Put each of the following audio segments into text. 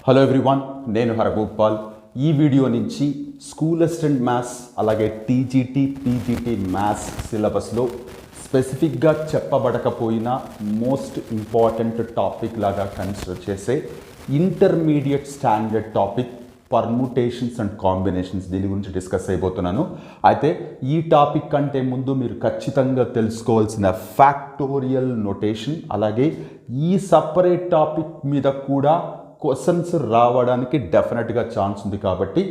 Hello everyone, నేను హరగోపాల్. ఈ video నుంచి స్కూల్ అసిస్టెంట్ మ్యాథ్స్ అలాగే టీజీటీ పీజీటీ మ్యాథ్స్ సిలబస్లో స్పెసిఫిక్గా చెప్పబడకపోయినా మోస్ట్ ఇంపార్టెంట్ టాపిక్ లాగా కన్సిడర్ చేసే intermediate standard topic permutations and combinations, దీని గురించి డిస్కస్ అయిపోతున్నాను. అయితే ఈ టాపిక్ కంటే ముందు మీరు ఖచ్చితంగా తెలుసుకోవాల్సిన ఫ్యాక్టోరియల్ నోటేషన్, అలాగే ఈ సపరేట్ టాపిక్ మీద కూడా క్వశ్చన్స్ రావడానికి డెఫినెట్గా ఛాన్స్ ఉంది. కాబట్టి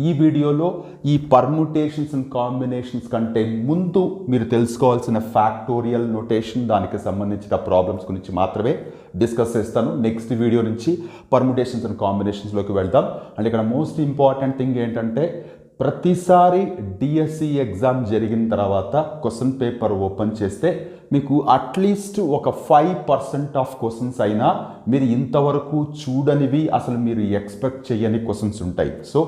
ఈ వీడియోలో ఈ పర్ముటేషన్స్ అండ్ కాంబినేషన్స్ కంటే ముందు మీరు తెలుసుకోవాల్సిన ఫ్యాక్టోరియల్ నోటేషన్, దానికి సంబంధించిన ప్రాబ్లమ్స్ గురించి మాత్రమే డిస్కస్ చేస్తాను. నెక్స్ట్ వీడియో నుంచి పర్ముటేషన్స్ అండ్ కాంబినేషన్స్లోకి వెళ్దాం. అండ్ ఇక్కడ మోస్ట్ ఇంపార్టెంట్ థింగ్ ఏంటంటే, ప్రతిసారి డిఎస్సి ఎగ్జామ్ జరిగిన తర్వాత క్వశ్చన్ పేపర్ ఓపెన్ చేస్తే మీకు అట్లీస్ట్ ఒక 5% ఆఫ్ క్వశ్చన్స్ అయినా మీరు ఇంతవరకు చూడనివి, అసలు మీరు ఎక్స్పెక్ట్ చేయని క్వశ్చన్స్ ఉంటాయి. సో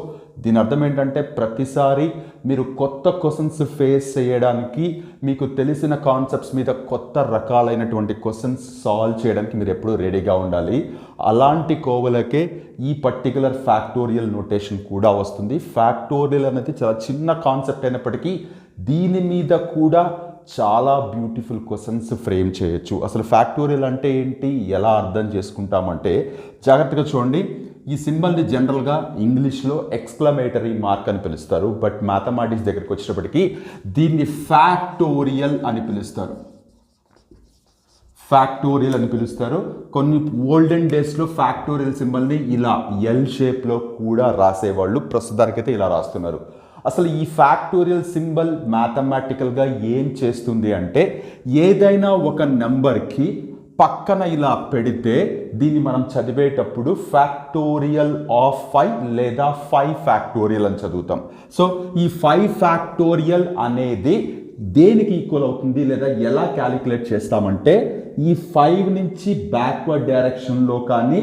దీని అర్థం ఏంటంటే, ప్రతిసారి మీరు కొత్త క్వశ్చన్స్ ఫేస్ చేయడానికి, మీకు తెలిసిన కాన్సెప్ట్స్ మీద కొత్త రకాలైనటువంటి క్వశ్చన్స్ సాల్వ్ చేయడానికి మీరు ఎప్పుడూ రెడీగా ఉండాలి. అలాంటి కోవలకే ఈ పర్టికులర్ ఫ్యాక్టోరియల్ నోటేషన్ కూడా వస్తుంది. ఫ్యాక్టోరియల్ అనేది చాలా చిన్న కాన్సెప్ట్ అయినప్పటికీ దీని మీద కూడా చాలా బ్యూటిఫుల్ క్వశ్చన్స్ ఫ్రేమ్ చేయొచ్చు. అసలు ఫ్యాక్టోరియల్ అంటే ఏంటి, ఎలా అర్థం చేసుకుంటామంటే, జాగ్రత్తగా చూడండి. ఈ సింబల్ని జనరల్గా ఇంగ్లీష్లో ఎక్స్క్లమేటరీ మార్క్ అని పిలుస్తారు, బట్ మ్యాథమెటిక్స్ దగ్గరికి వచ్చేటప్పటికి దీన్ని ఫ్యాక్టోరియల్ అని పిలుస్తారు. ఫ్యాక్టోరియల్ అని పిలుస్తారు. కొన్ని ఓల్డెన్ డేస్లో ఫ్యాక్టోరియల్ సింబల్ని ఇలా ఎల్ షేప్లో కూడా రాసేవాళ్ళు, ప్రస్తుతానికైతే ఇలా రాస్తున్నారు. అసలు ఈ ఫ్యాక్టోరియల్ సింబల్ మ్యాథమెటికల్గా ఏం చేస్తుంది అంటే, ఏదైనా ఒక నెంబర్కి పక్కన ఇలా పెడితే దీన్ని మనం చదివేటప్పుడు ఫ్యాక్టోరియల్ ఆఫ్ 5 లేదా 5 ఫ్యాక్టోరియల్ అని చదువుతాం. సో ఈ 5 ఫ్యాక్టోరియల్ అనేది దేనికి ఈక్వల్ అవుతుంది, లేదా ఎలా క్యాలిక్యులేట్ చేస్తామంటే, ఈ 5 నుంచి బ్యాక్వర్డ్ డైరెక్షన్లో కానీ,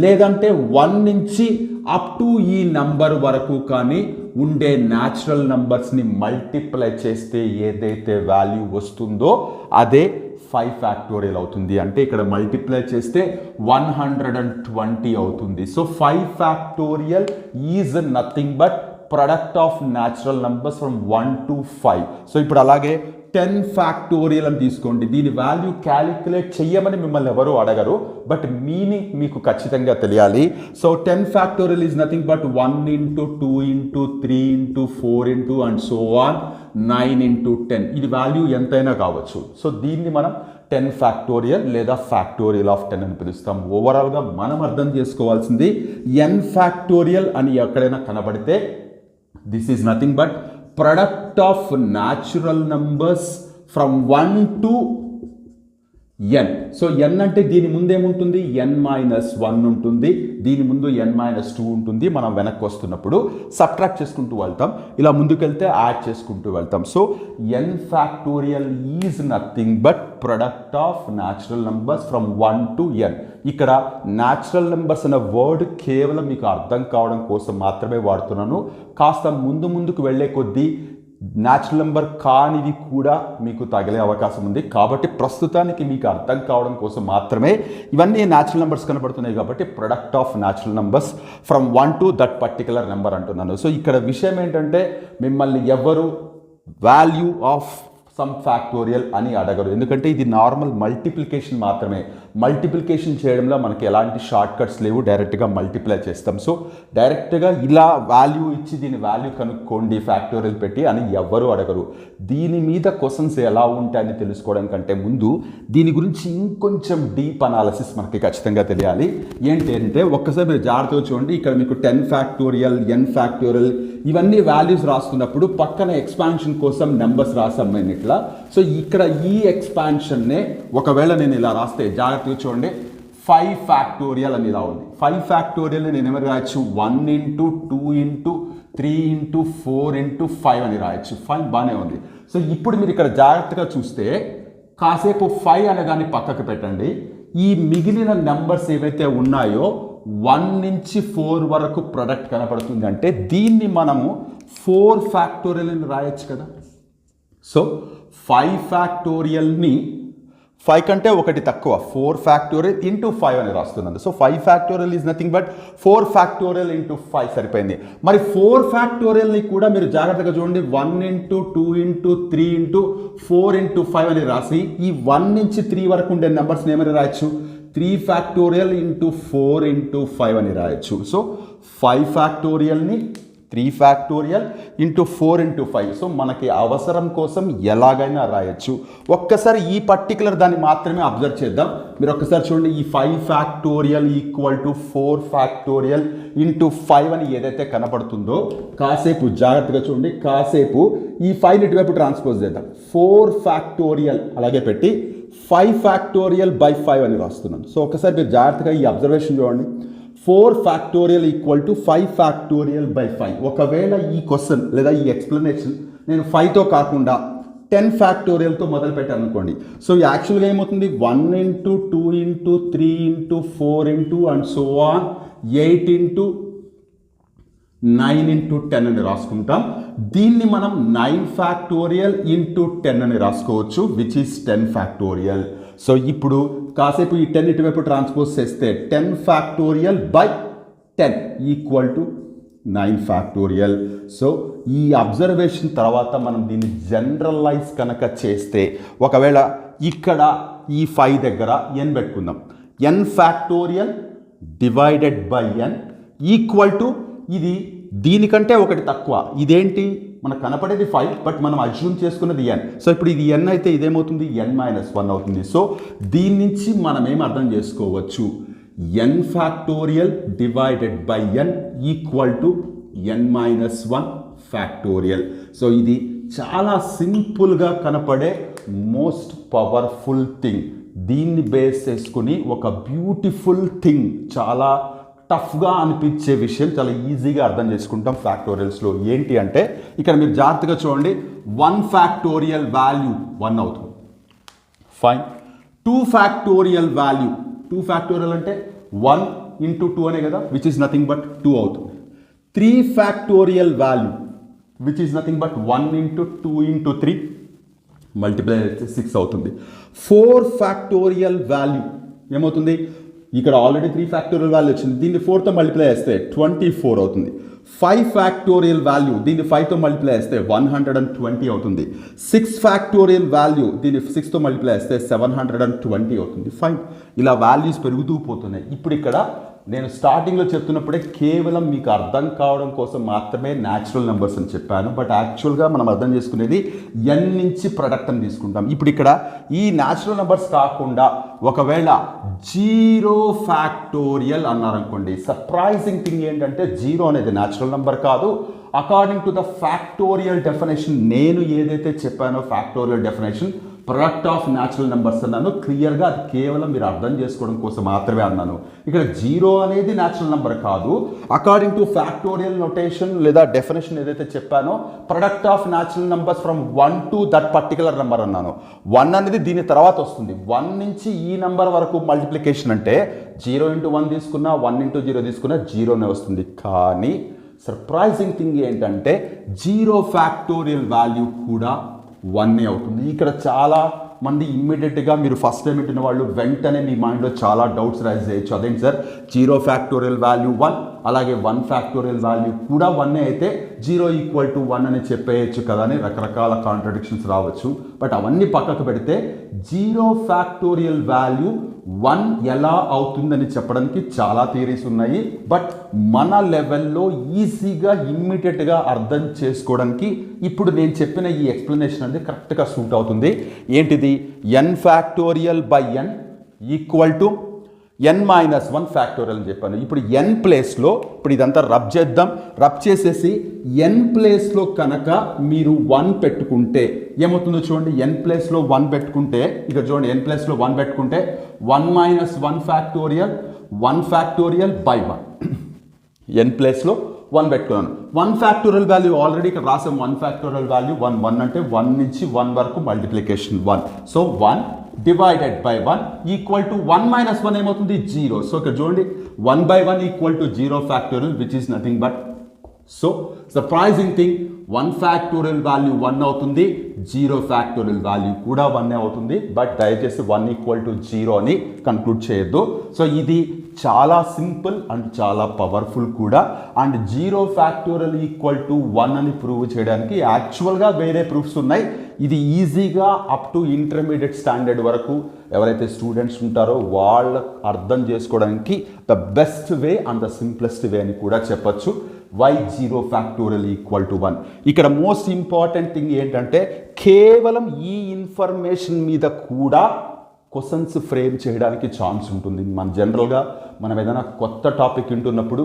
లేదంటే 1 నుంచి అప్ టు ఈ నంబర్ వరకు కానీ ఉండే న్యాచురల్ నంబర్స్ని మల్టిప్లై చేస్తే ఏదైతే వాల్యూ వస్తుందో అదే 5 ఫ్యాక్టోరియల్ అవుతుంది. అంటే ఇక్కడ మల్టిప్లై చేస్తే 120 అవుతుంది. So 5 factorial is nothing but product of natural numbers from 1 to 5. So ఇప్పుడు అలాగే 10 ఫ్యాక్టోరియల్ అని తీసుకోండి. దీని వాల్యూ క్యాలిక్యులేట్ చెయ్యమని మిమ్మల్ని ఎవరు అడగరు, బట్ మీనింగ్ మీకు ఖచ్చితంగా తెలియాలి. So 10 factorial is nothing but 1 into 2 into 3 into 4 into and so on 9 into 10. ఇది వాల్యూ ఎంతైనా కావచ్చు. సో దీన్ని మనం 10 ఫ్యాక్టోరియల్ లేదా ఫ్యాక్టోరియల్ ఆఫ్ 10 అని పిలుస్తాం. ఓవరాల్గా మనం అర్థం చేసుకోవాల్సింది, n ఫ్యాక్టోరియల్ అని ఎక్కడైనా కనబడితే this is nothing but product of natural numbers from 1 to n. So n అంటే దీని ముందు ఏముంటుంది, n-1 ఉంటుంది, దీని ముందు n-2 ఉంటుంది. మనం వెనక్కి వస్తున్నప్పుడు సబ్ట్రాక్ట్ చేసుకుంటూ వెళ్తాం, ఇలా ముందుకెళ్తే యాడ్ చేసుకుంటూ వెళ్తాం. So n factorial is nothing but product of natural numbers from 1 to n. ఇక్కడ న్యాచురల్ నెంబర్స్ అనే వర్డ్ కేవలం మీకు అర్థం కావడం కోసం మాత్రమే వాడుతున్నాను. కాస్త ముందుకు వెళ్ళే కొద్దీ న్యాచురల్ నెంబర్ కానివి కూడా మీకు తగిలే అవకాశం ఉంది. కాబట్టి ప్రస్తుతానికి మీకు అర్థం కావడం కోసం మాత్రమే ఇవన్నీ న్యాచురల్ నెంబర్స్ కనబడుతున్నాయి. కాబట్టి product of natural numbers from 1 to that particular number అంటున్నాను. సో ఇక్కడ విషయం ఏంటంటే, మిమ్మల్ని ఎవరు వాల్యూ ఆఫ్ సమ్ ఫ్యాక్టోరియల్ అని అడగరు, ఎందుకంటే ఇది నార్మల్ మల్టిప్లికేషన్ మాత్రమే. మల్టిప్లికేషన్ చేయడంలో మనకి ఎలాంటి షార్ట్ కట్స్ లేవు, డైరెక్ట్గా మల్టిప్లై చేస్తాం. సో డైరెక్ట్గా ఇలా వాల్యూ ఇచ్చి దీని వాల్యూ కనుక్కోండి ఫ్యాక్టోరియల్ పెట్టి అని ఎవ్వరూ అడగరు. దీని మీద క్వశ్చన్స్ ఎలా ఉంటాయని తెలుసుకోవడం కంటే ముందు దీని గురించి ఇంకొంచెం డీప్ అనాలిసిస్ మనకి ఖచ్చితంగా తెలియాలి. ఏంటి అంటే, ఒక్కసారి మీరు జాగ్రత్తగా చూడండి. ఇక్కడ మీకు 10 ఫ్యాక్టోరియల్, n ఫ్యాక్టోరియల్ ఇవన్నీ వాల్యూస్ రాస్తున్నప్పుడు పక్కన ఎక్స్పాన్షన్ కోసం నెంబర్స్ రాసాం నేను ఇట్లా. సో ఇక్కడ ఈ ఎక్స్పాన్షన్నే ఒకవేళ నేను ఇలా రాస్తే, జాగ్రత్తగా చూడండి, 5 ఫ్యాక్టోరియల్ అని ఇలా ఉంది. 5 ఫ్యాక్టోరియల్ నేను ఏమైనా రాయొచ్చు, 1 into 2 into 3 into 4 into 5 అని రాయొచ్చు. 5 బాగానే ఉంది. సో ఇప్పుడు మీరు ఇక్కడ జాగ్రత్తగా చూస్తే, కాసేపు 5 అనే దాన్ని పక్కకు పెట్టండి. ఈ మిగిలిన నెంబర్స్ ఏవైతే ఉన్నాయో 1 నుంచి 4 వరకు ప్రొడక్ట్ కనపడుతుంది. అంటే దీన్ని మనము 4 ఫ్యాక్టోరియల్ అని రాయొచ్చు కదా. సో 5 ఫ్యాక్టోరియల్ని 5 కంటే ఒకటి తక్కువ 4 ఫ్యాక్టోరియల్ ఇంటూ 5 అని రాస్తున్నాను. So 5 factorial is nothing but 4 factorial into 5 సరిపోయింది. మరి 4 ఫ్యాక్టోరియల్ని కూడా మీరు జాగ్రత్తగా చూడండి, 1 ఇంటూ 2 ఇంటూ 3 ఇంటూ 4 ఇంటూ 5 అని రాసి ఈ 1 నుంచి 3 వరకు ఉండే నెంబర్స్ని ఏమని రాయొచ్చు, 3 ఫ్యాక్టోరియల్ ఇంటూ 4 ఇంటూ 5 అని రాయొచ్చు. So 5 ఫ్యాక్టోరియల్ని 3 factorial into 4 into 5. So మనకి అవసరం కోసం ఎలాగైనా రాయొచ్చు. ఒక్కసారి ఈ పర్టికులర్ దాన్ని మాత్రమే అబ్జర్వ్ చేద్దాం. మీరు ఒక్కసారి చూడండి, ఈ 5 factorial equal to 4 factorial into 5 అని ఏదైతే కనపడుతుందో కాసేపు జాగ్రత్తగా చూడండి, కాసేపు ఈ 5 ఇటువైపు ట్రాన్స్పోజ్ చేద్దాం. 4 ఫ్యాక్టోరియల్ అలాగే పెట్టి 5 ఫ్యాక్టోరియల్ బై 5 అని రాస్తున్నాను. సో ఒకసారి మీరు జాగ్రత్తగా ఈ అబ్జర్వేషన్ చూడండి, 4 factorial equal to 5 factorial by 5. ఒకవేళ ఈ క్వశ్చన్ లేదా ఈ ఎక్స్ప్లెనేషన్ నేను 5తో కాకుండా 10 ఫ్యాక్టోరియల్తో మొదలు పెట్టాను అనుకోండి. సో యాక్చువల్గా ఏమవుతుంది, 1 into 2 into 3 into 4 into and so on 8 into 9 into 10 అని రాసుకుంటాం. దీన్ని మనం 9 ఫ్యాక్టోరియల్ ఇంటూ 10 అని రాసుకోవచ్చు, విచ్ ఈస్ 10 ఫ్యాక్టోరియల్. సో ఇప్పుడు కాసేపు ఈ 10 ఇటువైపు ట్రాన్స్పోజ్ చేస్తే 10 factorial by 10 equal to 9 factorial. So ఈ అబ్జర్వేషన్ తర్వాత మనం దీన్ని జనరలైజ్ కనుక చేస్తే, ఒకవేళ ఇక్కడ ఈ 5 దగ్గర n పెట్టుకుందాం, n factorial divided by n equal to, ఇది దీనికంటే ఒకటి తక్కువ, ఇదేంటి మనకు కనపడేది 5 బట్ మనం అజ్యూమ్ చేసుకున్నది n. సో ఇప్పుడు ఇది n అయితే ఇదేమవుతుంది, n-1 అవుతుంది. సో దీని నుంచి మనం ఏం అర్థం చేసుకోవచ్చు, n factorial divided by n equal to n-1 factorial. So ఇది చాలా సింపుల్గా కనపడే మోస్ట్ పవర్ఫుల్ థింగ్. దీన్ని బేస్ చేసుకుని ఒక బ్యూటిఫుల్ థింగ్, చాలా టఫ్గా అనిపించే విషయం చాలా ఈజీగా అర్థం చేసుకుంటాం ఫ్యాక్టోరియల్స్లో. ఏంటి అంటే ఇక్కడ మీరు జాగ్రత్తగా చూడండి, 1 ఫ్యాక్టోరియల్ వాల్యూ 1 అవుతుంది, ఫైన్. 2 ఫ్యాక్టోరియల్ వాల్యూ, 2 ఫ్యాక్టోరియల్ అంటే 1 ఇంటూ 2 అనే కదా, విచ్ ఈస్ నథింగ్ బట్ 2 అవుతుంది. 3 factorial value which is nothing but 1 into 2 into 3 multiply అయితే 6 అవుతుంది. 4 ఫ్యాక్టోరియల్ వాల్యూ ఏమవుతుంది, ఇక్కడ ఆల్రెడీ 3 ఫ్యాక్టోరియల్ వాల్యూ వచ్చింది, దీన్ని 4తో మల్టిప్లై చేస్తే 24 అవుతుంది. 5 ఫ్యాక్టోరియల్ వాల్యూ దీన్ని 5తో మల్టిప్లై చేస్తే 120 అవుతుంది. 6 ఫ్యాక్టోరియల్ వాల్యూ దీన్ని 6తో మల్టిప్లై చేస్తే 720 అవుతుంది. ఫైన్, ఇలా వాల్యూస్ పెరుగుతూ పోతున్నాయి. ఇప్పుడు ఇక్కడ నేను స్టార్టింగ్లో చెప్తున్నప్పుడే కేవలం మీకు అర్థం కావడం కోసం మాత్రమే న్యాచురల్ నెంబర్స్ అని చెప్పాను, బట్ యాక్చువల్గా మనం అర్థం చేసుకునేది n నుంచి ప్రొడక్ట్ అని తీసుకుంటాం. ఇప్పుడు ఇక్కడ ఈ న్యాచురల్ నెంబర్స్ కాకుండా ఒకవేళ 0 ఫ్యాక్టోరియల్ అన్నారనుకోండి, సర్ప్రైజింగ్ థింగ్ ఏంటంటే 0 అనేది న్యాచురల్ నెంబర్ కాదు. According to the factorial definition, నేను ఏదైతే చెప్పానో factorial definition, product of natural numbers అన్నాను. క్లియర్గా అది కేవలం మీరు అర్థం చేసుకోవడం కోసం మాత్రమే అన్నాను. ఇక్కడ 0 అనేది న్యాచురల్ నెంబర్ కాదు. అకార్డింగ్ టు ఫ్యాక్టోరియల్ నొటేషన్ లేదా డెఫినేషన్ ఏదైతే చెప్పానో, product of natural numbers from 1 to that particular number అన్నాను. 1 అనేది దీని తర్వాత వస్తుంది. 1 నుంచి ఈ నెంబర్ వరకు మల్టిప్లికేషన్ అంటే 0 ఇంటూ 1 తీసుకున్నా, 1 ఇంటూ 0 తీసుకున్నా 0నే వస్తుంది. కానీ సర్ప్రైజింగ్ థింగ్ ఏంటంటే 0 ఫ్యాక్టోరియల్ వాల్యూ కూడా 1 అవుతుంది. ఇక్కడ చాలా మంది ఇమ్మీడియట్గా మీరు ఫస్ట్ టైం వింటున్న వాళ్ళు వెంటనే మీ మైండ్లో చాలా డౌట్స్ రైజ్ చేయొచ్చు. అదేంటి సార్, 0 ఫ్యాక్టోరియల్ వాల్యూ 1, అలాగే 1 ఫ్యాక్టోరియల్ వాల్యూ కూడా 1 అయితే 0 ఈక్వల్ టు 1 అని చెప్పేయచ్చు కదా అని రకరకాల కాంట్రడిక్షన్స్ రావచ్చు. బట్ అవన్నీ పక్కకు పెడితే 0 ఫ్యాక్టోరియల్ వాల్యూ 1 ఎలా అవుతుందని చెప్పడానికి చాలా థియరీస్ ఉన్నాయి. బట్ మన లెవెల్లో ఈజీగా ఇమ్మీడియట్గా అర్థం చేసుకోవడానికి ఇప్పుడు నేను చెప్పిన ఈ ఎక్స్ప్లెనేషన్ అనేది కరెక్ట్గా సూట్ అవుతుంది. ఏంటిది, n factorial by n equal to n-1 factorial అని చెప్పాను. ఇప్పుడు n ప్లేస్లో, ఇప్పుడు ఇదంతా రబ్ చేద్దాం. రబ్ చేసేసి n ప్లేస్లో కనుక మీరు 1 పెట్టుకుంటే ఏమవుతుందో చూడండి. n ప్లేస్లో 1 పెట్టుకుంటే, ఇక్కడ చూడండి, n ప్లేస్లో 1 పెట్టుకుంటే 1-1 ఫ్యాక్టోరియల్ 1 ఫ్యాక్టోరియల్ బై 1. n ప్లేస్లో 1 పెట్టుకున్నాను. 1 ఫ్యాక్టోరియల్ వాల్యూ ఆల్రెడీ ఇక్కడ రాసాం. 1 ఫ్యాక్టోరియల్ వాల్యూ 1 అంటే 1 నుంచి 1 వరకు multiplication 1. So 1 divided by 1 equal to 1-1 ఏమవుతుంది, 0. సో ఇక్కడ చూడండి, 1/1 equal to 0 factorial which is nothing but so surprising thing 1 factorial value 1 అవుతుంది, 0 ఫ్యాక్టోరియల్ వాల్యూ కూడా 1 అవుతుంది. బట్ దయచేసి 1 = 0 అని కన్క్లూడ్ చేయొద్దు. సో ఇది చాలా సింపుల్ అండ్ చాలా పవర్ఫుల్ కూడా. అండ్ 0 ఫ్యాక్టోరియల్ = 1 అని ప్రూవ్ చేయడానికి యాక్చువల్గా వేరే ప్రూఫ్స్ ఉన్నాయి. ఇది ఈజీగా అప్ టు ఇంటర్మీడియట్ స్టాండర్డ్ వరకు ఎవరైతే స్టూడెంట్స్ ఉంటారో వాళ్ళ అర్థం చేసుకోవడానికి the best way and the simplest way అని కూడా చెప్పొచ్చు. Why 0 factorial = 1. ఇక్కడ మోస్ట్ ఇంపార్టెంట్ థింగ్ ఏంటంటే కేవలం ఈ ఇన్ఫర్మేషన్ మీద కూడా క్వశ్చన్స్ ఫ్రేమ్ చేయడానికి ఛాన్స్ ఉంటుంది. జనరల్గా మనం ఏదైనా కొత్త టాపిక్ వింటున్నప్పుడు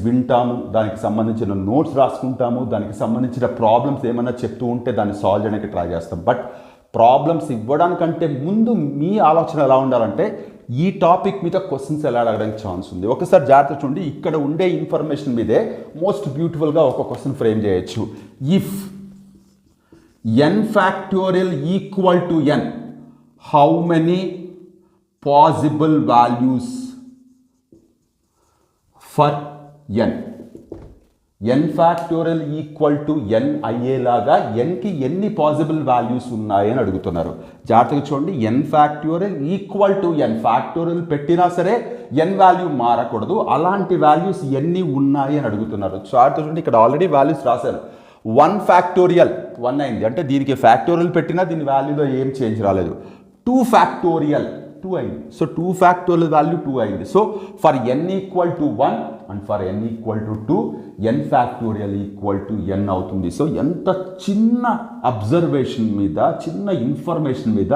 వింటాము, దానికి సంబంధించిన నోట్స్ రాసుకుంటాము, దానికి సంబంధించిన ప్రాబ్లమ్స్ ఏమైనా చెప్తూ ఉంటే దాన్ని సాల్వ్ చేయడానికి ట్రై చేస్తాం. బట్ ప్రాబ్లమ్స్ ఇవ్వడానికంటే ముందు మీ ఆలోచన ఎలా ఉండాలంటే ఈ టాపిక్ మీద క్వశ్చన్స్ ఎలా అడగడానికి ఛాన్స్ ఉంది. ఒకసారి జాగ్రత్త చూడండి, ఇక్కడ ఉండే ఇన్ఫర్మేషన్ మీదే మోస్ట్ బ్యూటిఫుల్గా ఒక క్వశ్చన్ ఫ్రేమ్ చేయొచ్చు. If n factorial = n, how many possible values for n? n factorial = n అయ్యేలాగా nకి ఎన్ని పాసిబుల్ వాల్యూస్ ఉన్నాయని అడుగుతున్నారు. జాగ్రత్తగా చూడండి, n ఫ్యాక్టోరియల్ = n, ఫ్యాక్టోరియల్ పెట్టినా సరే n వాల్యూ మారకూడదు. అలాంటి వాల్యూస్ ఎన్ని ఉన్నాయి అని అడుగుతున్నారు. జాగ్రత్తగా చూడండి, ఇక్కడ ఆల్రెడీ వాల్యూస్ రాశారు. 1 ఫ్యాక్టోరియల్ 1 అయింది, అంటే దీనికి ఫ్యాక్టోరియల్ పెట్టినా దీని వాల్యూలో ఏం చేంజ్ రాలేదు. 2 ఫ్యాక్టోరియల్ 2 అయింది, సో 2 ఫ్యాక్టోరియల్ వాల్యూ 2 అయింది. So for n = 1 and for n = 2, n factorial = n అవుతుంది. సో ఎంత చిన్న అబ్జర్వేషన్ మీద, చిన్న ఇన్ఫర్మేషన్ మీద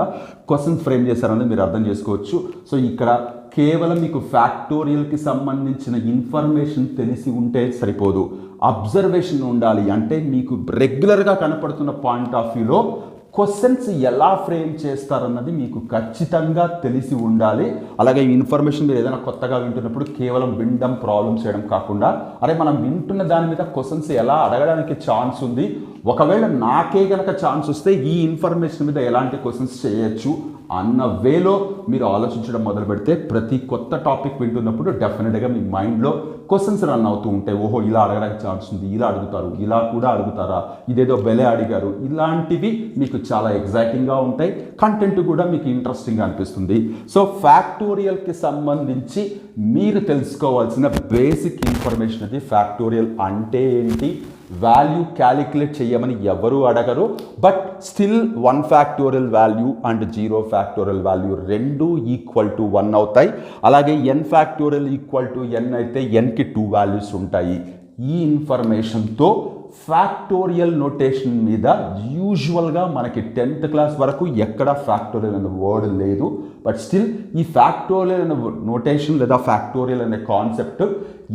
క్వశ్చన్ ఫ్రేమ్ చేశారనేది మీరు అర్థం చేసుకోవచ్చు. సో ఇక్కడ కేవలం మీకు ఫ్యాక్టోరియల్కి సంబంధించిన ఇన్ఫర్మేషన్ తెలిసి ఉంటే సరిపోదు, అబ్జర్వేషన్ ఉండాలి. అంటే మీకు రెగ్యులర్గా కనపడుతున్న పాయింట్ ఆఫ్ వ్యూలో క్వశ్చన్స్ ఎలా ఫ్రేమ్ చేస్తారన్నది మీకు ఖచ్చితంగా తెలిసి ఉండాలి. అలాగే ఈ ఇన్ఫర్మేషన్ మీరు ఏదైనా కొత్తగా వింటున్నప్పుడు కేవలం వినడం, ప్రాబ్లమ్స్ చేయడం కాకుండా అరే మనం వింటున్న దాని మీద క్వశ్చన్స్ ఎలా అడగడానికి ఛాన్స్ ఉంది, ఒకవేళ నాకే కనుక ఛాన్స్ వస్తే ఈ ఇన్ఫర్మేషన్ మీద ఎలాంటి క్వశ్చన్స్ చేయొచ్చు అన్న వేలో మీరు ఆలోచించడం మొదలు పెడితే ప్రతి కొత్త టాపిక్ వింటున్నప్పుడు డెఫినెట్గా మీ మైండ్లో క్వశ్చన్స్ రన్ అవుతూ ఉంటాయి. ఓహో ఇలా అడగడానికి ఛాన్స్ ఉంది, ఇలా అడుగుతారు, ఇలా కూడా అడుగుతారా, ఇదేదో బెలే అడిగారు, ఇలాంటివి మీకు చాలా ఎగ్జైటింగ్గా ఉంటాయి. కంటెంట్ కూడా మీకు ఇంట్రెస్టింగ్గా అనిపిస్తుంది. సో ఫ్యాక్టోరియల్కి సంబంధించి మీరు తెలుసుకోవాల్సిన బేసిక్ ఇన్ఫర్మేషన్ అది. ఫ్యాక్టోరియల్ అంటే ఏంటి, వాల్యూ క్యాలిక్యులేట్ చేయమని ఎవరు అడగరు. But still 1 factorial value and 0 factorial value రెండు = 1 అవుతాయి. అలాగే n ఫ్యాక్టోరియల్ = n అయితే nకి 2 వాల్యూస్ ఉంటాయి. ఈ ఇన్ఫర్మేషన్తో ఫ్యాక్టోరియల్ నోటేషన్ మీద యూజువల్గా మనకి 10th క్లాస్ వరకు ఎక్కడ ఫ్యాక్టోరియల్ అనే వర్డ్ లేదు. బట్ స్టిల్ ఈ ఫ్యాక్టోరియల్ అనే నోటేషన్ లేదా ఫ్యాక్టోరియల్ అనే కాన్సెప్ట్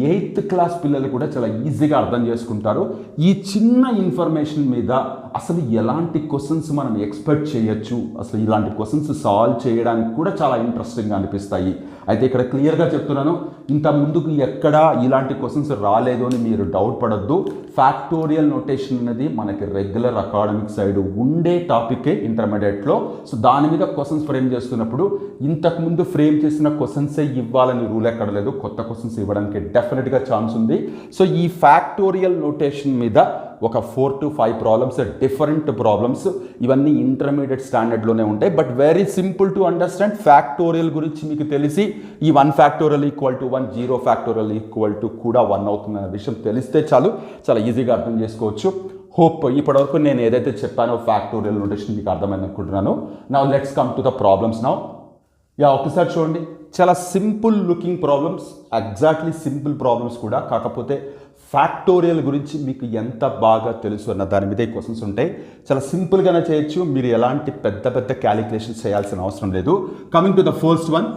8th క్లాస్ పిల్లలు కూడా చాలా ఈజీగా అర్థం చేసుకుంటారు. ఈ చిన్న ఇన్ఫర్మేషన్ మీద అసలు ఎలాంటి క్వశ్చన్స్ మనం ఎక్స్పెక్ట్ చేయొచ్చు, అసలు ఇలాంటి క్వశ్చన్స్ సాల్వ్ చేయడానికి కూడా చాలా ఇంట్రెస్టింగ్గా అనిపిస్తాయి. అయితే ఇక్కడ క్లియర్గా చెప్తున్నాను, ఇంత ముందుకు ఎక్కడా ఇలాంటి క్వశ్చన్స్ రాలేదు అని మీరు డౌట్ పడొద్దు. ఫ్యాక్టోరియల్ నోటేషన్ అనేది మనకి రెగ్యులర్ అకాడమిక్ సైడ్ ఉండే టాపికే ఇంటర్మీడియట్లో. సో దాని మీద క్వశ్చన్స్ ఫ్రేమ్ చేస్తున్నప్పుడు ఇంతకుముందు ఫ్రేమ్ చేసిన క్వశ్చన్సే ఇవ్వాలని రూల్ ఎక్కడ లేదు, కొత్త క్వశ్చన్స్ ఇవ్వడానికి డెఫినెట్గా ఛాన్స్ ఉంది. సో ఈ ఫ్యాక్టోరియల్ నోటేషన్ మీద ఒక 4 to 5 ప్రాబ్లమ్స్, డిఫరెంట్ ప్రాబ్లమ్స్, ఇవన్నీ ఇంటర్మీడియట్ స్టాండర్డ్లోనే ఉంటాయి. But very simple to understand. Factorial గురించి మీకు తెలిసి ఈ 1 ఫ్యాక్టోరియల్ = 1, 0 ఫ్యాక్టోరియల్ = కూడా 1 అవుతుందనే విషయం తెలిస్తే చాలు, చాలా ఈజీగా అర్థం చేసుకోవచ్చు. హోప్ ఇప్పటివరకు నేను ఏదైతే చెప్పానో ఫ్యాక్టోరియల్ నోటేషన్ మీకు అర్థమైంది అనుకుంటున్నాను. Now let's come to the problems. Now ఒకసారి చూడండి, చాలా simple looking problems, exactly simple problems కూడా. కాకపోతే ఫ్యాక్టోరియల్ గురించి మీకు ఎంత బాగా తెలుసు అన్న దాని మీద క్వశ్చన్స్ ఉంటాయి. చాలా సింపుల్గానే చేయొచ్చు, మీరు ఎలాంటి పెద్ద పెద్ద క్యాలిక్యులేషన్స్ చేయాల్సిన అవసరం లేదు. Coming to the first one,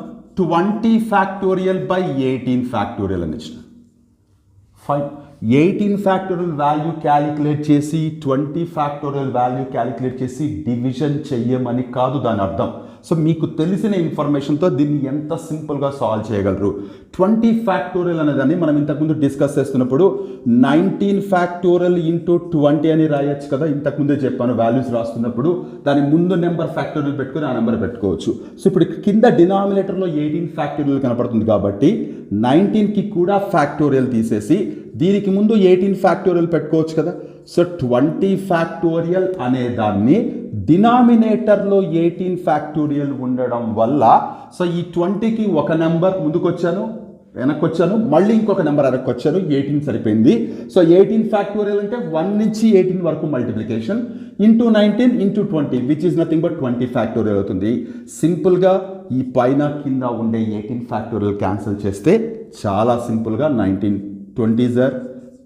20 factorial by 18 factorial అని ఇచ్చిన. ఫైన్, 18 ఫ్యాక్టోరియల్ వాల్యూ క్యాలిక్యులేట్ చేసి 20 ఫ్యాక్టోరియల్ వాల్యూ క్యాలిక్యులేట్ చేసి డివిజన్ చెయ్యమని కాదు దాని అర్థం. సో మీకు తెలిసిన ఇన్ఫర్మేషన్తో దీన్ని ఎంత సింపుల్గా సాల్వ్ చేయగలరు. 20 ఫ్యాక్టోరియల్ అనేదాన్ని మనం ఇంతకుముందు డిస్కస్ చేస్తున్నప్పుడు 19 ఫ్యాక్టోరియల్ ఇంటూ 20 అని రాయొచ్చు కదా. ఇంతకుముందే చెప్పాను వాల్యూస్ రాస్తున్నప్పుడు దాని ముందు నెంబర్ ఫ్యాక్టోరియల్ పెట్టుకుని ఆ నెంబర్ పెట్టుకోవచ్చు. సో ఇప్పుడు కింద డినామినేటర్లో 18 ఫ్యాక్టోరియల్ కనపడుతుంది కాబట్టి 19కి కూడా ఫ్యాక్టోరియల్ తీసేసి దీనికి ముందు 18 ఫ్యాక్టోరియల్ పెట్టుకోవచ్చు కదా. సో 20 ఫ్యాక్టోరియల్ అనే దాన్ని డినామినేటర్లో 18 ఫ్యాక్టోరియల్ ఉండడం వల్ల సో ఈ 20కి ఒక నెంబర్ ముందుకు వచ్చాను, వెనక్కి వచ్చాను, మళ్ళీ ఇంకొక నెంబర్ వెనక్కి వచ్చాను, 18 సరిపోయింది. సో 18 ఫ్యాక్టోరియల్ అంటే 1 నుంచి 18 వరకు multiplication into 19 into 20 which is nothing but 20 factorial అవుతుంది. సింపుల్గా ఈ పైన కింద ఉండే 18 ఫ్యాక్టోరియల్ క్యాన్సిల్ చేస్తే చాలా సింపుల్గా 19 20 సార్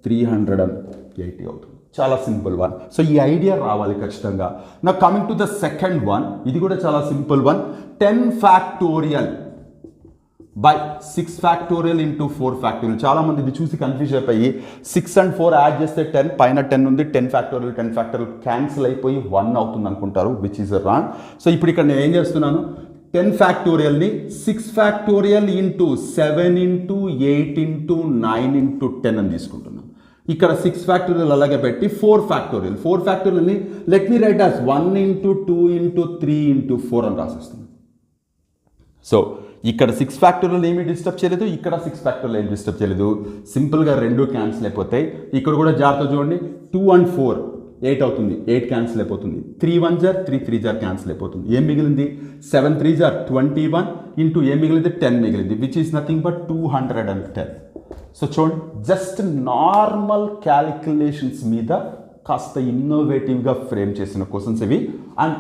380 అవుతుంది. చాలా సింపుల్ వన్. సో ఈ ఐడియా రావాలి ఖచ్చితంగా. నా coming to the second one, ఇది కూడా చాలా simple one. 10 factorial by 6 factorial into 4 factorial. చాలామంది ఇది చూసి కన్ఫ్యూజ్ అయిపోయి 6 and 4 యాడ్ చేస్తే 10, పైన 10 ఉంది, 10 ఫ్యాక్టోరియల్ క్యాన్సిల్ అయిపోయి 1 అవుతుంది అనుకుంటారు, విచ్ ఈస్ రాంగ్. సో ఇప్పుడు ఇక్కడ నేను ఏం చేస్తున్నాను, 10 ఫ్యాక్టోరియల్ని 6 factorial into 7 into 8 into 9 into 10 అని తీసుకుంటున్నాను. ఇక్కడ 6 ఫ్యాక్టోరియల్ అలాగే పెట్టి 4 ఫ్యాక్టోరియల్ని let me write as 1 into 2 into 3 into 4 అని రాసేస్తున్నాను. సో ఇక్కడ 6 ఫ్యాక్టోరియల్ ఏమీ డిస్టర్బ్ చేయలేదు, ఇక్కడ 6 ఫ్యాక్టోరియల్ ఏమి డిస్టర్బ్ చేయలేదు. సింపుల్గా రెండు క్యాన్సిల్ అయిపోతాయి. ఇక్కడ కూడా జాగ్రత్త చూడండి, 2 and 4 8 అవుతుంది, 8 క్యాన్సిల్ అయిపోతుంది. 3 1 జార్ 3 3 జార్ క్యాన్సిల్ అయిపోతుంది. ఏం మిగిలింది 7 3 జార్ 21 ఇంటూ ఏం మిగిలింది 10 మిగిలింది, which is nothing but 210. So చూడండి, జస్ట్ నార్మల్ క్యాలిక్యులేషన్స్ మీద కాస్త ఇన్నోవేటివ్గా ఫ్రేమ్ చేసిన క్వశ్చన్స్ ఇవి. అండ్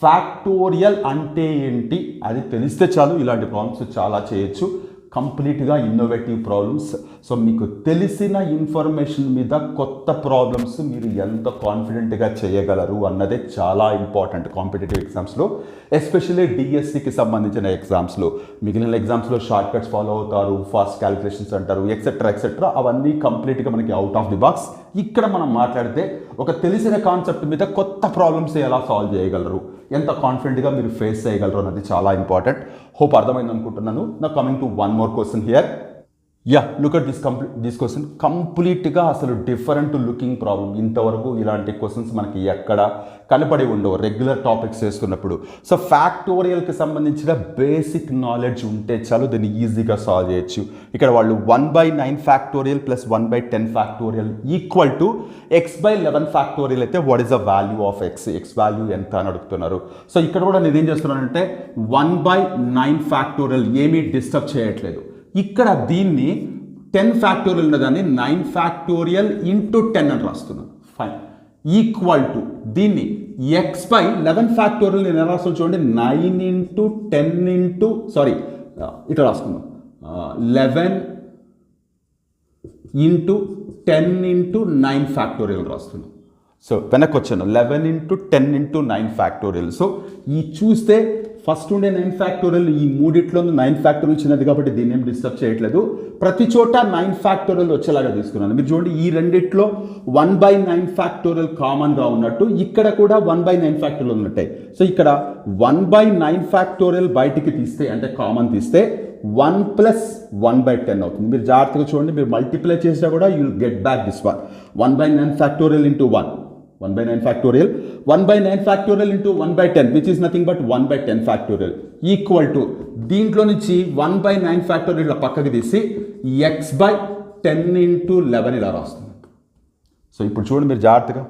ఫ్యాక్టోరియల్ అంటే ఏంటి అది తెలిస్తే చాలు, ఇలాంటి ప్రాబ్లమ్స్ చాలా చేయొచ్చు. కంప్లీట్గా ఇన్నోవేటివ్ ప్రాబ్లమ్స్. సో మీకు తెలిసిన ఇన్ఫర్మేషన్ మీద కొత్త ప్రాబ్లమ్స్ మీరు ఎంత కాన్ఫిడెంట్గా చేయగలరు అన్నదే చాలా ఇంపార్టెంట్ కాంపిటేటివ్ ఎగ్జామ్స్లో, ఎస్పెషల్లీ డిఎస్సికి సంబంధించిన ఎగ్జామ్స్లో. మిగిలిన ఎగ్జామ్స్లో షార్ట్ కట్స్ ఫాలో అవుతారు, ఫాస్ట్ క్యాలిక్యులేషన్స్ అంటారు, ఎక్సెట్రా అవన్నీ కంప్లీట్గా మనకి అవుట్ ఆఫ్ ది బాక్స్. ఇక్కడ మనం మాట్లాడితే ఒక తెలిసిన కాన్సెప్ట్ మీద కొత్త ప్రాబ్లమ్స్ ఎలా సాల్వ్ చేయగలరు, ఎంత కాన్ఫిడెంట్గా మీరు ఫేస్ చేయగలరు అన్నది చాలా ఇంపార్టెంట్. హోప్ అర్థమైంది అనుకుంటున్నాను. నా coming to one more question here. Yeah, look at this question. కంప్లీట్గా అసలు డిఫరెంట్ లుకింగ్ ప్రాబ్లం. ఇంతవరకు ఇలాంటి క్వశ్చన్స్ మనకి ఎక్కడ కనపడి ఉండవు రెగ్యులర్ టాపిక్స్ చేస్తున్నప్పుడు. సో ఫ్యాక్టోరియల్కి సంబంధించిన బేసిక్ నాలెడ్జ్ ఉంటే చాలు, దీన్ని ఈజీగా సాల్వ్ చేయొచ్చు. ఇక్కడ వాళ్ళు 1/9 factorial plus 1/10 factorial equal to x/11 factorial అయితే what is the value of x value ఎంత అని అడుగుతున్నారు. సో ఇక్కడ కూడా నేను ఏం చేస్తున్నానంటే 1/9 ఫ్యాక్టోరియల్ ఏమీ డిస్టర్బ్ చేయట్లేదు. ఇక్కడ దీన్ని 10 ఫ్యాక్టోరియల్ ఉన్నదాన్ని 9 ఫ్యాక్టోరియల్ ఇంటూ 10 అని రాస్తున్నాను. ఫైన్. ఈక్వల్ టు దీన్ని x/11 ఫ్యాక్టోరియల్ నేను ఎలా రాస్తాను చూడండి, 9 ఇంటూ 10 ఇంటూ ఇట్లా రాసుకుందాం, 11 ఇంటూ 10 ఇంటూ 9 ఫ్యాక్టోరియల్ రాస్తున్నాం. సో వెనక్కి వచ్చాను, 11 ఇంటూ 10 ఇంటూ 9 ఫ్యాక్టోరియల్. సో ఈ చూస్తే ఫస్ట్ ఉండే 9 ఫ్యాక్టోరియల్, ఈ మూడిట్లో 9 ఫ్యాక్టోరియల్ చిన్నది కాబట్టి దీన్ని ఏం డిస్టర్బ్ చేయట్లేదు. ప్రతి చోట 9 ఫ్యాక్టోరియల్ వచ్చేలాగా తీసుకున్నాను. మీరు చూడండి, ఈ రెండిట్లో 1/9 ఫ్యాక్టోరియల్ కామన్గా ఉన్నట్టు ఇక్కడ కూడా 1/9 ఫ్యాక్టోరియల్ ఉన్నట్టే. సో ఇక్కడ 1/9 ఫ్యాక్టోరియల్ బయటికి తీస్తే అంటే కామన్ తీస్తే 1 ప్లస్ 1/10 అవుతుంది. మీరు జాగ్రత్తగా చూడండి, మీరు మల్టిప్లై చేసినా కూడా you will get back this one. 1/9 factorial into 1/9 factorial, 1/9 factorial into 1/10 which is nothing but 1/10 factorial equal to దీంట్లో నుంచి 1/9 ఫ్యాక్టోరియల్ ఇలా పక్కకి తీసి x/10 ఇంటూ 11 ఇలా రాస్తుంది. సో ఇప్పుడు చూడండి మీరు జాగ్రత్తగా,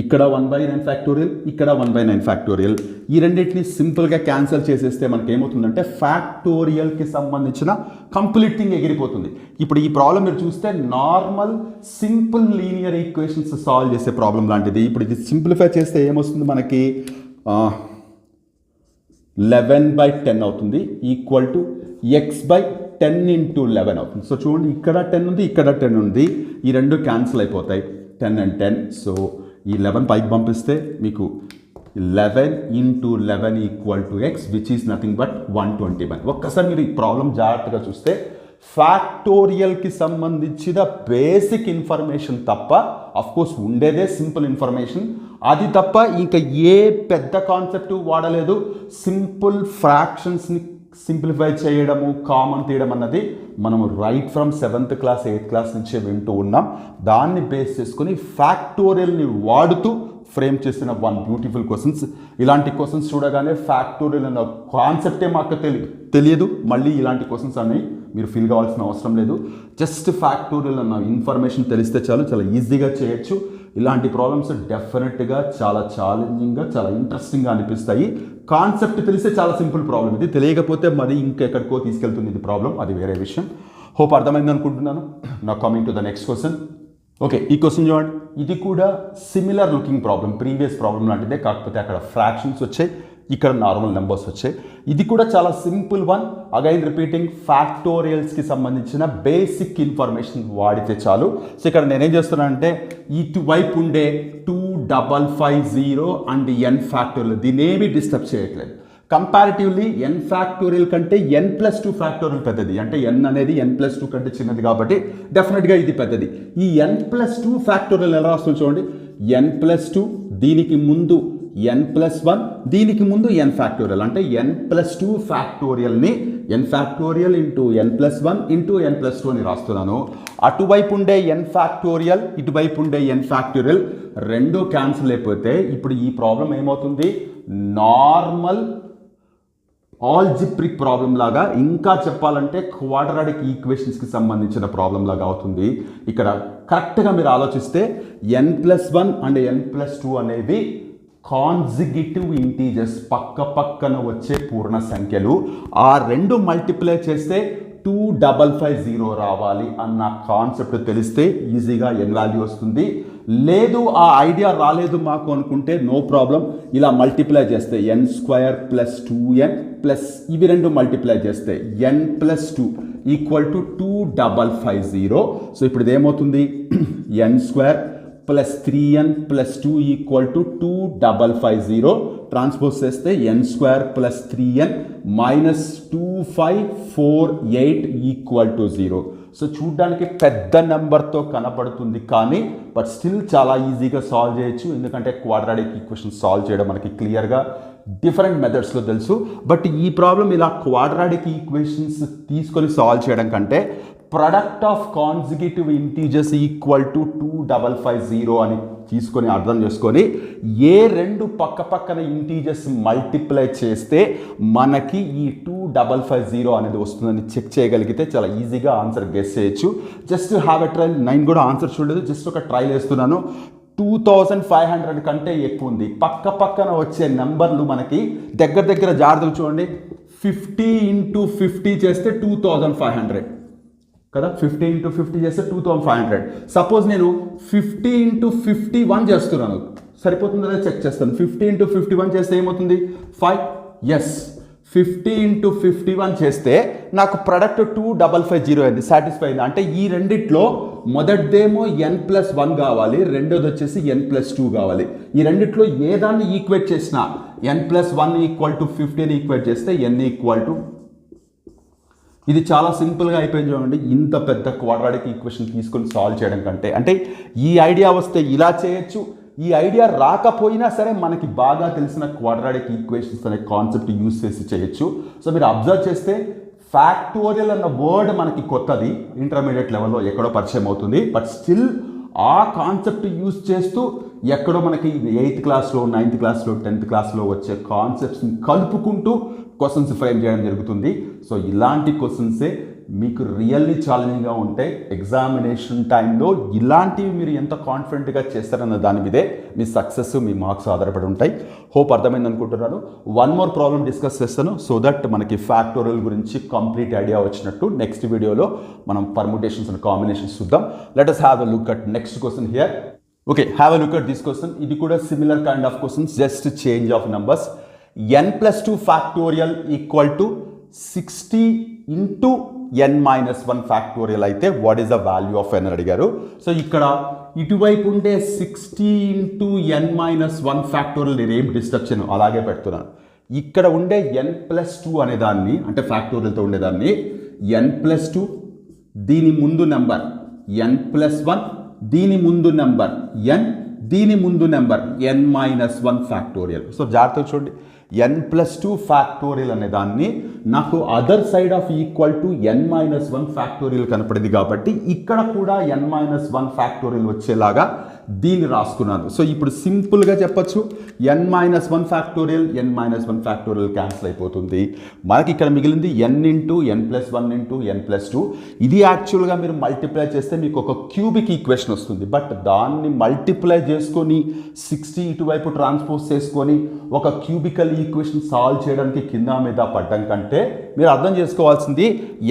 ఇక్కడ 1/9 ఫ్యాక్టోరియల్, ఇక్కడ 1/9 ఫ్యాక్టోరియల్, ఈ రెండింటిని సింపుల్గా క్యాన్సిల్ చేసేస్తే మనకి ఏమవుతుందంటే ఫ్యాక్టోరియల్కి సంబంధించిన కంప్లీట్ థింగ్ ఎగిరిపోతుంది. ఇప్పుడు ఈ ప్రాబ్లం మీరు చూస్తే normal simple linear equations solve చేసే ప్రాబ్లం లాంటిది. ఇప్పుడు ఇది సింప్లిఫై చేస్తే ఏమొస్తుంది మనకి 11/10 అవుతుంది ఈక్వల్ టు x/10 ఇంటూ 11 అవుతుంది. సో చూడండి, ఇక్కడ 10 ఉంది, ఇక్కడ 10 ఉంది, ఈ రెండు క్యాన్సిల్ అయిపోతాయి, 10 and 10. సో ఈ 11 పైకి పంపిస్తే మీకు 11 into 11 equal to x which is nothing but 121. ఒక్కసారి మీరు ఈ ప్రాబ్లం జాగ్రత్తగా చూస్తే ఫ్యాక్టోరియల్కి సంబంధించిన బేసిక్ ఇన్ఫర్మేషన్ తప్ప, అఫ్కోర్స్ ఉండేదే సింపుల్ ఇన్ఫర్మేషన్, అది తప్ప ఇంకా ఏ పెద్ద కాన్సెప్ట్ వాడలేదు. సింపుల్ ఫ్రాక్షన్స్ని సింప్లిఫై చేయడము, కామన్ తీయడం అన్నది మనం right from 7th class 8th class నుంచే వింటూ ఉన్నాం. దాన్ని బేస్ చేసుకుని ఫ్యాక్టోరియల్ని వాడుతూ ఫ్రేమ్ చేసిన వన్ బ్యూటిఫుల్ క్వశ్చన్స్. ఇలాంటి క్వశ్చన్స్ చూడగానే ఫ్యాక్టోరియల్ అన్న కాన్సెప్టే మాకు తెలియదు. మళ్ళీ ఇలాంటి క్వశ్చన్స్ అన్ని మీరు ఫీల్ కావాల్సిన అవసరం లేదు. జస్ట్ ఫ్యాక్టోరియల్ అన్న ఇన్ఫర్మేషన్ తెలిస్తే చాలు, చాలా ఈజీగా చేయొచ్చు. ఇలాంటి ప్రాబ్లమ్స్ డెఫినెట్గా చాలా ఛాలెంజింగ్గా, చాలా ఇంట్రెస్టింగ్గా అనిపిస్తాయి. కాన్సెప్ట్ తెలిస్తే చాలా సింపుల్ ప్రాబ్లం, ఇది తెలియకపోతే మరి ఇంకెక్కడికో తీసుకెళ్తుంది ఇది ప్రాబ్లం, అది వేరే విషయం. హోప్ అర్థమైంది అనుకుంటున్నాను. నా coming to the next question. Okay, ఈ క్వశ్చన్ చూడండి. ఇది కూడా similar looking problem, previous problem లాంటిదే, కాకపోతే అక్కడ ఫ్రాక్షన్స్ వచ్చాయి, ఇక్కడ నార్మల్ నెంబర్స్ వచ్చాయి. ఇది కూడా చాలా సింపుల్ వన్. అగైన్ రిపీటింగ్, ఫ్యాక్టోరియల్స్కి సంబంధించిన బేసిక్ ఇన్ఫర్మేషన్ వాడితే చాలు. సో ఇక్కడ నేనేం చేస్తున్నానంటే ఇటువైపు ఉండే 2550 అండ్ ఎన్ ఫ్యాక్టోరియల్ దీనేమి డిస్టర్బ్ చేయట్లేదు. కంపారిటివ్లీ ఎన్ ఫ్యాక్టోరియల్ కంటే n+2 ఫ్యాక్టోరియల్ పెద్దది, అంటే n అనేది n+2 కంటే చిన్నది కాబట్టి డెఫినెట్గా ఇది పెద్దది. ఈ n+2 ఫ్యాక్టోరియల్ ఎలా వస్తుంది చూడండి. n+2 దీనికి ముందు n+1 దీనికి ముందు n ఫ్యాక్టోరియల్, అంటే n+2 ఫ్యాక్టోరియల్ని n factorial into n+1 into n+2 అని రాస్తున్నాను. అటువైపు ఉండే n ఫ్యాక్టోరియల్, ఇటువైపు ఉండే n ఫ్యాక్టోరియల్ రెండు క్యాన్సిల్ అయిపోతే ఇప్పుడు ఈ ప్రాబ్లం ఏమవుతుంది, నార్మల్ ఆల్జిబ్రిక్ ప్రాబ్లం లాగా, ఇంకా చెప్పాలంటే క్వాడ్రాటిక్ ఈక్వేషన్స్కి సంబంధించిన ప్రాబ్లం లాగా అవుతుంది. ఇక్కడ కరెక్ట్గా మీరు ఆలోచిస్తే n+1 అండ్ n+2 అనేవి కాన్జిగిటివ్ ఇంటీజర్స్, పక్క పక్కన వచ్చే పూర్ణ సంఖ్యలు. ఆ రెండు మల్టిప్లై చేస్తే 2550 రావాలి అన్న కాన్సెప్ట్ తెలిస్తే ఈజీగా n వాల్యూ వస్తుంది. లేదు ఆ ఐడియా రాలేదు మాకు అనుకుంటే నో ప్రాబ్లం, ఇలా మల్టిప్లై చేస్తే n² + 2n ప్లస్ ఇవి రెండు మల్టిప్లై చేస్తే n+2 = 2550. సో ఇప్పుడు ఇదేమవుతుంది, n² + 3n + 2 = 2550. ట్రాన్స్పోజ్ చేస్తే n² + 3n - 2548 = 0. సో చూడ్డానికి పెద్ద నెంబర్తో కనపడుతుంది కానీ బట్ స్టిల్ చాలా ఈజీగా సాల్వ్ చేయొచ్చు. ఎందుకంటే క్వాడ్రాటిక్ ఈక్వేషన్ సాల్వ్ చేయడం మనకి క్లియర్గా డిఫరెంట్ మెథడ్స్లో తెలుసు. బట్ ఈ ప్రాబ్లం ఇలా క్వాడ్రాటిక్ ఈక్వేషన్స్ తీసుకొని సాల్వ్ చేయడం కంటే ప్రొడక్ట్ ఆఫ్ కాన్జిగిటివ్ ఇంటీజర్స్ = 2550 అని తీసుకొని అర్థం చేసుకొని ఏ రెండు పక్క పక్కన ఇంటీజర్స్ మల్టిప్లై చేస్తే మనకి ఈ 2550 అనేది వస్తుందని చెక్ చేయగలిగితే చాలా ఈజీగా ఆన్సర్ గెస్ చేయొచ్చు. Just have a trial. నేను కూడా ఆన్సర్ చూడలేదు, జస్ట్ ఒక ట్రైల్ వేస్తున్నాను. 2500 కంటే ఎక్కువ ఉంది. పక్క పక్కన వచ్చే నెంబర్లు మనకి దగ్గర దగ్గర జాగ్రత్తగా చూడండి. 50 × 50 చేస్తే 2500 కదా, 50 × 50 చేస్తే 2500. సపోజ్ నేను 50 × 51 చేస్తున్నాను, సరిపోతుందో లేదో చెక్ చేస్తాను. 50 × 51 చేస్తే ఏమవుతుంది, 5. ఎస్, 50 × 51 చేస్తే నాకు ప్రొడక్ట్ 2550 అయింది, సాటిస్ఫై అయింది. అంటే ఈ రెండిట్లో మొదటిదేమో n+1 కావాలి, రెండోది వచ్చేసి n+2 కావాలి. ఈ రెండిట్లో ఏ దాన్ని ఈక్వేట్ చేసినా n+1 = 50 ఈక్వేట్ చేస్తే n = ఇది చాలా సింపుల్గా అయిపోయింది చూడండి. ఇంత పెద్ద క్వాడ్రాటిక్ ఈక్వేషన్ తీసుకొని సాల్వ్ చేయడం కంటే, అంటే ఈ ఐడియా వస్తే ఇలా చేయొచ్చు, ఈ ఐడియా రాకపోయినా సరే మనకి బాగా తెలిసిన క్వాడ్రాటిక్ ఈక్వేషన్స్ అనే కాన్సెప్ట్ యూజ్ చేసి చేయొచ్చు. సో మీరు అబ్జర్వ్ చేస్తే ఫ్యాక్టోరియల్ అన్న వర్డ్ మనకి కొత్తది, ఇంటర్మీడియట్ లెవెల్లో ఎక్కడో పరిచయం అవుతుంది. బట్ స్టిల్ ఆ కాన్సెప్ట్ యూజ్ చేస్తూ ఎక్కడో మనకి 8th క్లాస్లో 9th క్లాస్లో 10th క్లాస్లో వచ్చే కాన్సెప్ట్స్ని కలుపుకుంటూ క్వశ్చన్స్ ఫ్రేమ్ చేయడం జరుగుతుంది. సో ఇలాంటి క్వశ్చన్సే మీకు రియల్లీ ఛాలెంజింగ్గా ఉంటాయి. ఎగ్జామినేషన్ టైంలో ఇలాంటివి మీరు ఎంత కాన్ఫిడెంట్గా చేస్తారన్న దాని మీదే మీ సక్సెస్, మీ మార్క్స్ ఆధారపడి ఉంటాయి. హోప్ అర్థమైంది అనుకుంటున్నాను. వన్ మోర్ ప్రాబ్లం డిస్కస్ చేస్తాను సో దట్ మనకి ఫ్యాక్టోరియల్ గురించి కంప్లీట్ ఐడియా వచ్చినట్టు. నెక్స్ట్ వీడియోలో మనం పర్ముటేషన్స్ అండ్ కాంబినేషన్స్ చూద్దాం. Let us have a look at next question here. Okay, have a look at this question. ఇది కూడా similar kind of questions, just change of numbers. n+2 factorial = 60 × n-1 factorial అయితే what is the value of n అని అడిగారు. So ఇక్కడ ఇటువైపు ఉండే 60 × n-1 factorial నేను ఏం డిస్టర్బ్ చేయను, అలాగే పెడుతున్నాను. ఇక్కడ ఉండే n+2 అనేదాన్ని, అంటే ఫ్యాక్టోరియల్తో ఉండేదాన్ని n+2, దీని ముందు నెంబర్ n+1, దీని ముందు నెంబర్ n, దీని ముందు నెంబర్ n-1 ఫ్యాక్టోరియల్. సో జాగ్రత్తగా చూడండి, n+2 ఫ్యాక్టోరియల్ అనే దాన్ని నాకు other side of equal to n-1 factorial కనపడింది కాబట్టి ఇక్కడ కూడా n-1 ఫ్యాక్టోరియల్ వచ్చేలాగా దీన్ని రాసుకున్నాను. సో ఇప్పుడు సింపుల్గా చెప్పచ్చు n-1 factorial n-1 factorial cancel అయిపోతుంది. మనకి ఇక్కడ మిగిలింది n into n+1 into n+2. ఇది యాక్చువల్గా మీరు మల్టిప్లై చేస్తే మీకు ఒక క్యూబిక్ ఈక్వేషన్ వస్తుంది. బట్ దాన్ని మల్టిప్లై చేసుకొని 60 ఇటువైపు ట్రాన్స్పోజ్ చేసుకొని ఒక క్యూబికల్ ఈక్వేషన్ సాల్వ్ చేయడానికి కింద మీద పడ్డం కంటే మీరు అర్థం చేసుకోవాల్సింది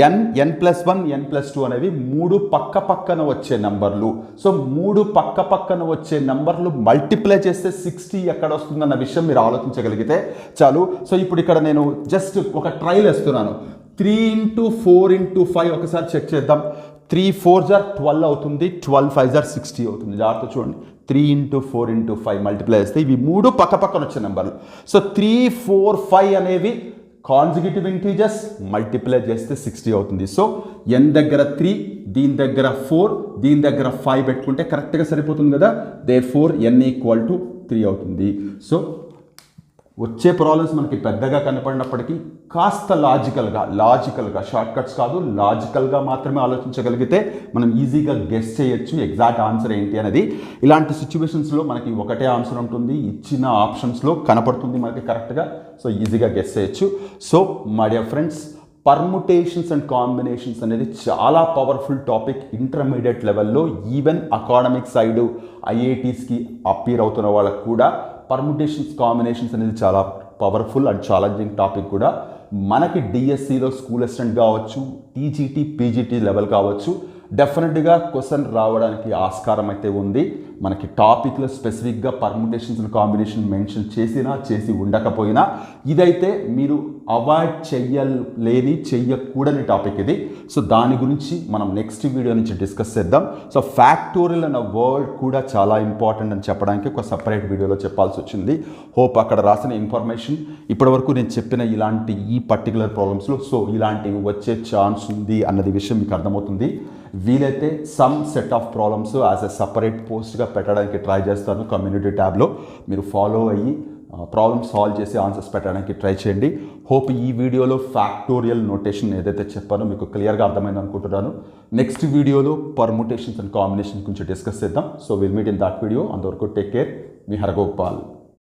n+1 n+2 అనేవి 3 పక్క పక్కన వచ్చే నంబర్లు. సో 3 పక్క పక్కన వచ్చే నంబర్లు మల్టిప్లై చేస్తే 60 ఎక్కడ వస్తుందన్న విషయం మీరు ఆలోచించగలిగితే చాలు. సో ఇప్పుడు ఇక్కడ నేను జస్ట్ ఒక ట్రైల్ వేస్తున్నాను. 3 ఇంటూ 4 ఇంటూ 5 ఒకసారి చెక్ చేద్దాం. 3 4 = 12 అవుతుంది, 12 5 = 60 అవుతుంది. జాగ్రత్త చూడండి. 3 ఇంటూ 4 ఇంటూ 5 మల్టిప్లై చేస్తే ఇవి 3 పక్క పక్కన వచ్చే నెంబర్లు. సో 3 4 5 అనేవి కాన్జిక్యూటివ్ ఇంటీజర్స్, మల్టిప్లై చేస్తే 60 అవుతుంది. సో n దగ్గర 3, దీని దగ్గర 4, దీని దగ్గర 5 పెట్టుకుంటే కరెక్ట్గా సరిపోతుంది కదా. దేర్ఫోర్ n = 3 అవుతుంది. సో వచ్చే ప్రాబ్లమ్స్ మనకి పెద్దగా కనపడినప్పటికీ కాస్త లాజికల్గా షార్ట్ కట్స్ కాదు, లాజికల్గా మాత్రమే ఆలోచించగలిగితే మనం ఈజీగా గెస్ చేయొచ్చు ఎగ్జాక్ట్ ఆన్సర్ ఏంటి అనేది. ఇలాంటి సిచ్యువేషన్స్లో మనకి ఒకటే ఆన్సర్ ఉంటుంది, ఇచ్చిన ఆప్షన్స్లో కనపడుతుంది మనకి కరెక్ట్గా. సో ఈజీగా గెస్ చేయొచ్చు. So my dear friends, permutations and combinations అనేది చాలా పవర్ఫుల్ టాపిక్. ఇంటర్మీడియట్ లెవెల్లో ఈవెన్ అకాడమిక్ సైడ్ ఐఐటీస్కి అపీర్ అవుతున్న వాళ్ళకు కూడా పర్ముటేషన్స్ కాంబినేషన్స్ అనేది చాలా పవర్ఫుల్ అండ్ ఛాలెంజింగ్ టాపిక్ కూడా. మనకి డిఎస్సిలో స్కూల్ అసిస్టెంట్ కావచ్చు, టీజీటీ పీజీటీ లెవెల్ కావచ్చు, డెఫినెట్గా క్వశ్చన్ రావడానికి ఆస్కారం అయితే ఉంది. మనకి టాపిక్లో స్పెసిఫిక్గా పర్ముటేషన్స్ అండ్ కాంబినేషన్ మెన్షన్ చేసి ఉండకపోయినా ఇదైతే మీరు అవాయిడ్ చెయ్యకూడని టాపిక్ ఇది. సో దాని గురించి మనం నెక్స్ట్ వీడియో నుంచి డిస్కస్ చేద్దాం. సో ఫ్యాక్టోరియల్ అన్న వర్డ్ కూడా చాలా ఇంపార్టెంట్ అని చెప్పడానికి ఒక సపరేట్ వీడియోలో చెప్పాల్సి వచ్చింది. హోప్ అక్కడ రాసిన ఇన్ఫర్మేషన్ ఇప్పటివరకు నేను చెప్పిన ఇలాంటి ఈ పర్టికులర్ ప్రాబ్లమ్స్లో సో ఇలాంటివి వచ్చే ఛాన్స్ ఉంది అన్నది విషయం మీకు అర్థమవుతుంది. వీలైతే some set of problems as a separate పోస్ట్గా పెట్టడానికి ట్రై చేస్తాను. కమ్యూనిటీ ట్యాబ్లో మీరు ఫాలో అయ్యి ప్రాబ్లమ్ సాల్వ్ చేసి ఆన్సర్స్ పెట్టడానికి ట్రై చేయండి. హోప్ ఈ వీడియోలో ఫ్యాక్టోరియల్ నోటేషన్ ఏదైతే చెప్పానో మీకు క్లియర్గా అర్థమైంది అనుకుంటున్నాను. నెక్స్ట్ వీడియోలో పర్ముటేషన్స్ అండ్ కాంబినేషన్ గురించి డిస్కస్ చేద్దాం. So will meet in that video. అంతవరకు టేక్ కేర్. మీ హరగోపాల్.